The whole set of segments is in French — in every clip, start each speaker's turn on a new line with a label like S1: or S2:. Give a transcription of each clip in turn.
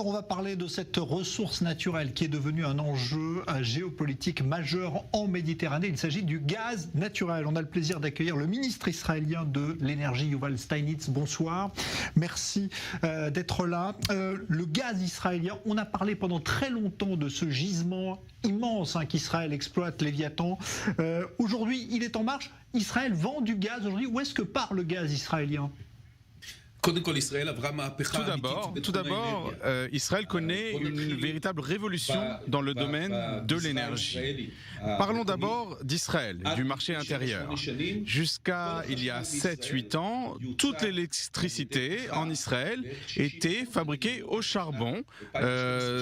S1: Alors on va parler de cette ressource naturelle qui est devenue un enjeu géopolitique majeur en Méditerranée. Il s'agit du gaz naturel. On a le plaisir d'accueillir le ministre israélien de l'énergie, Yuval Steinitz. Bonsoir. Merci d'être là. Le gaz israélien, on a parlé pendant très longtemps de ce gisement immense qu'Israël exploite, Léviathan. Aujourd'hui, il est en marche. Israël vend du gaz aujourd'hui. Où est-ce que part le gaz israélien ?
S2: Tout d'abord, Israël connaît une véritable révolution dans le domaine de l'énergie. Parlons d'abord d'Israël, du marché intérieur. Jusqu'à il y a 7-8 ans, toute l'électricité en Israël était fabriquée au charbon.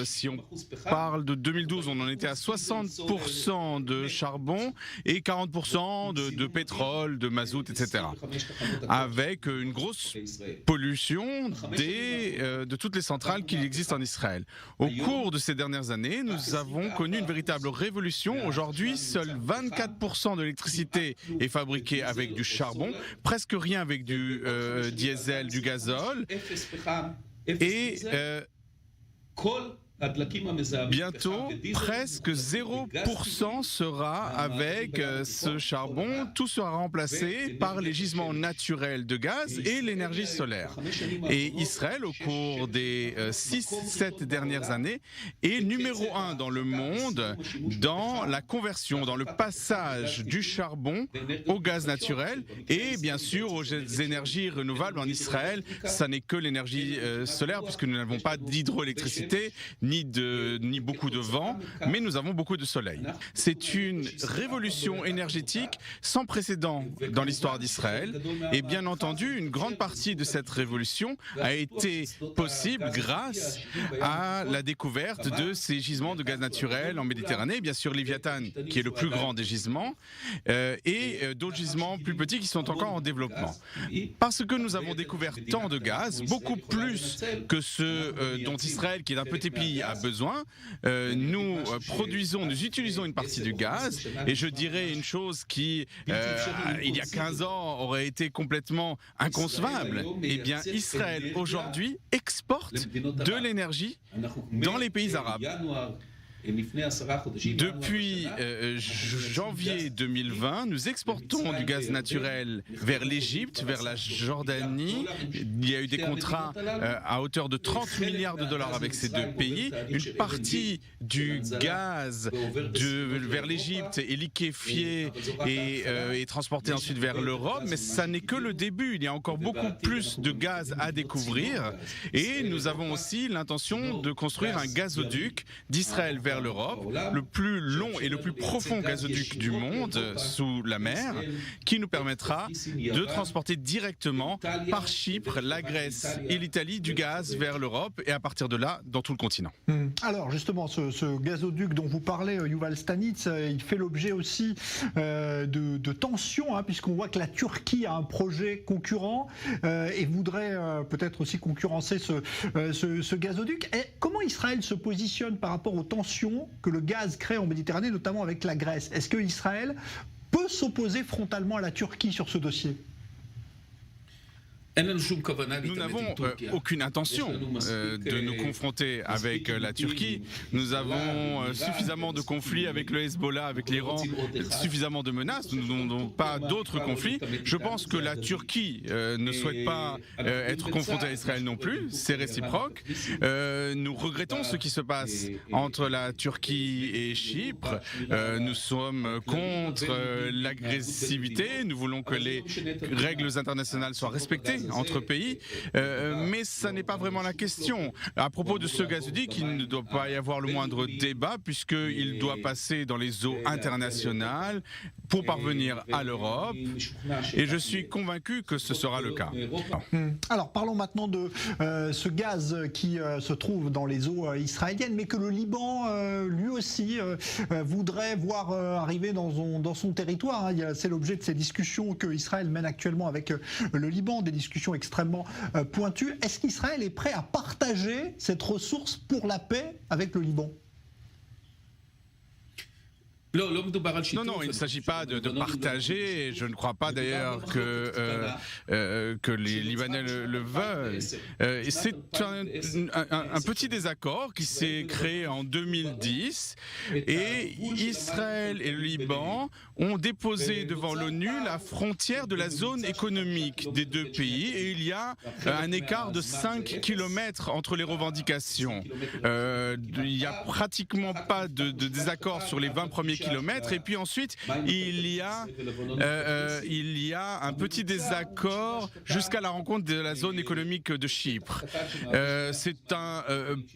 S2: Si on parle de 2012, on en était à 60% de charbon et 40% de pétrole, de mazout, etc. Avec une grosse pollution de toutes les centrales qui existent en Israël. Au cours de ces dernières années, nous avons connu une véritable révolution. Aujourd'hui, seuls 24% de l'électricité est fabriquée avec du charbon, presque rien avec du diesel, du gazole. Et bientôt, presque 0% sera avec ce charbon. Tout sera remplacé par les gisements naturels de gaz et l'énergie solaire. Et Israël, au cours des 6-7 dernières années, est numéro 1 dans le monde dans la conversion, dans le passage du charbon au gaz naturel et bien sûr aux énergies renouvelables en Israël. Ça n'est que l'énergie solaire puisque nous n'avons pas d'hydroélectricité, ni beaucoup de vent, mais nous avons beaucoup de soleil. C'est une révolution énergétique sans précédent dans l'histoire d'Israël. Et bien entendu, une grande partie de cette révolution a été possible grâce à la découverte de ces gisements de gaz naturel en Méditerranée. Bien sûr, Léviathan, qui est le plus grand des gisements, et d'autres gisements plus petits qui sont encore en développement. Parce que nous avons découvert tant de gaz, beaucoup plus que ceux dont Israël, qui est un petit pays, a besoin. Nous utilisons une partie du gaz et je dirais une chose qui, il y a 15 ans, aurait été complètement inconcevable. Eh bien, Israël, aujourd'hui, exporte de l'énergie dans les pays arabes. Depuis janvier 2020, nous exportons du gaz naturel vers l'Égypte, vers la Jordanie. Il y a eu des contrats à hauteur de 30 milliards de dollars avec ces deux pays. Une partie du gaz vers l'Égypte est liquéfiée et transportée ensuite vers l'Europe, mais ça n'est que le début. Il y a encore beaucoup plus de gaz à découvrir et nous avons aussi l'intention de construire un gazoduc d'Israël vers l'Europe, le plus long et le plus profond gazoduc du monde sous la mer, qui nous permettra de transporter directement par Chypre, la Grèce et l'Italie du gaz vers l'Europe et à partir de là dans tout le continent.
S1: Alors justement, ce gazoduc dont vous parlez, Yuval Steinitz, il fait l'objet aussi de tensions, puisqu'on voit que la Turquie a un projet concurrent et voudrait peut-être aussi concurrencer ce gazoduc. Et comment Israël se positionne par rapport aux tensions que le gaz crée en Méditerranée, notamment avec la Grèce? Est-ce que Israël peut s'opposer frontalement à la Turquie sur ce dossier?
S2: Nous n'avons aucune intention de nous confronter avec la Turquie. Nous avons suffisamment de conflits avec le Hezbollah, avec l'Iran, suffisamment de menaces. Nous n'avons pas d'autres conflits. Je pense que la Turquie ne souhaite pas être confrontée à Israël non plus. C'est réciproque. Nous regrettons ce qui se passe entre la Turquie et Chypre. Nous sommes contre l'agressivité. Nous voulons que les règles internationales soient respectées entre pays, mais ça n'est pas vraiment la question. À propos de ce gazoduc, il ne doit pas y avoir le moindre débat puisqu'il doit passer dans les eaux internationales pour parvenir à l'Europe et je suis convaincu que ce sera le cas.
S1: Alors parlons maintenant de ce gaz qui se trouve dans les eaux israéliennes, mais que le Liban lui aussi voudrait voir arriver dans son territoire. C'est l'objet de ces discussions que Israël mène actuellement avec le Liban, des discussions extrêmement pointues. Est-ce qu'Israël est prêt à partager cette ressource pour la paix avec le Liban ?
S2: Non, il ne s'agit pas de partager. Je ne crois pas d'ailleurs que les Libanais le veulent. C'est un petit désaccord qui s'est créé en 2010 et Israël et le Liban ont déposé devant l'ONU la frontière de la zone économique des deux pays et il y a un écart de 5 kilomètres entre les revendications. Il n'y a pratiquement pas de désaccord sur les 20 premiers kilomètres et puis ensuite il y a un petit désaccord jusqu'à la rencontre de la zone économique de Chypre. C'est un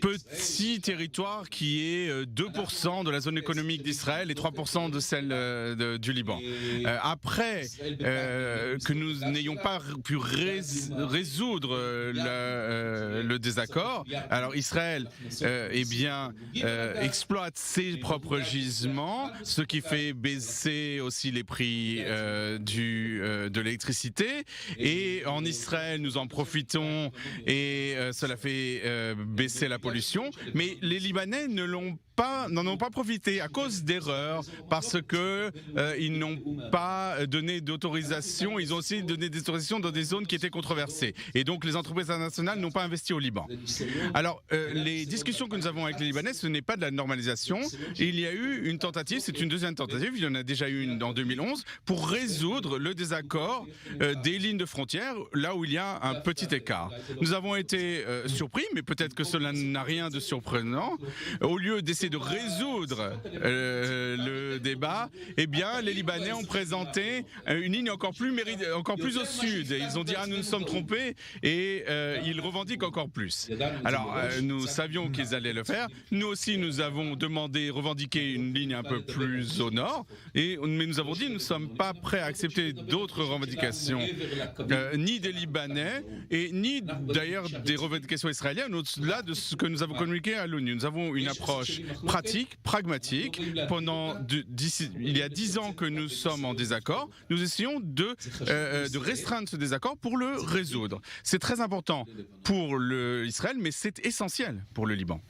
S2: petit territoire qui est 2% de la zone économique d'Israël et 3% de celle du Liban. Après que nous n'ayons pas pu résoudre le désaccord, alors Israël exploite ses propres gisements, ce qui fait baisser aussi les prix de l'électricité. Et en Israël, nous en profitons et cela fait baisser la pollution. Mais les Libanais n'en ont pas profité à cause d'erreurs parce que ils n'ont pas donné d'autorisation. Ils ont aussi donné des autorisations dans des zones qui étaient controversées. Et donc les entreprises internationales n'ont pas investi au Liban. Alors les discussions que nous avons avec les Libanais, ce n'est pas de la normalisation. Il y a eu une tentative, c'est une deuxième tentative, il y en a déjà eu une en 2011, pour résoudre le désaccord des lignes de frontières, là où il y a un petit écart. Nous avons été surpris, mais peut-être que cela n'a rien de surprenant. Au lieu d'essayer de résoudre le débat, eh bien, les Libanais ont présenté une ligne encore plus au sud. Ils ont dit « Ah, nous nous sommes trompés » et ils revendiquent encore plus. Alors, nous savions qu'ils allaient le faire. Nous aussi, nous avons revendiqué une ligne un peu plus au nord, mais nous avons dit nous ne sommes pas prêts à accepter d'autres revendications, ni des Libanais, et ni d'ailleurs des revendications israéliennes, au-delà de ce que nous avons communiqué à l'ONU. Nous avons une approche pratique, pragmatique. Il y a 10 ans que nous sommes en désaccord, nous essayons de restreindre ce désaccord pour le résoudre. C'est très important pour Israël, mais c'est essentiel pour le Liban.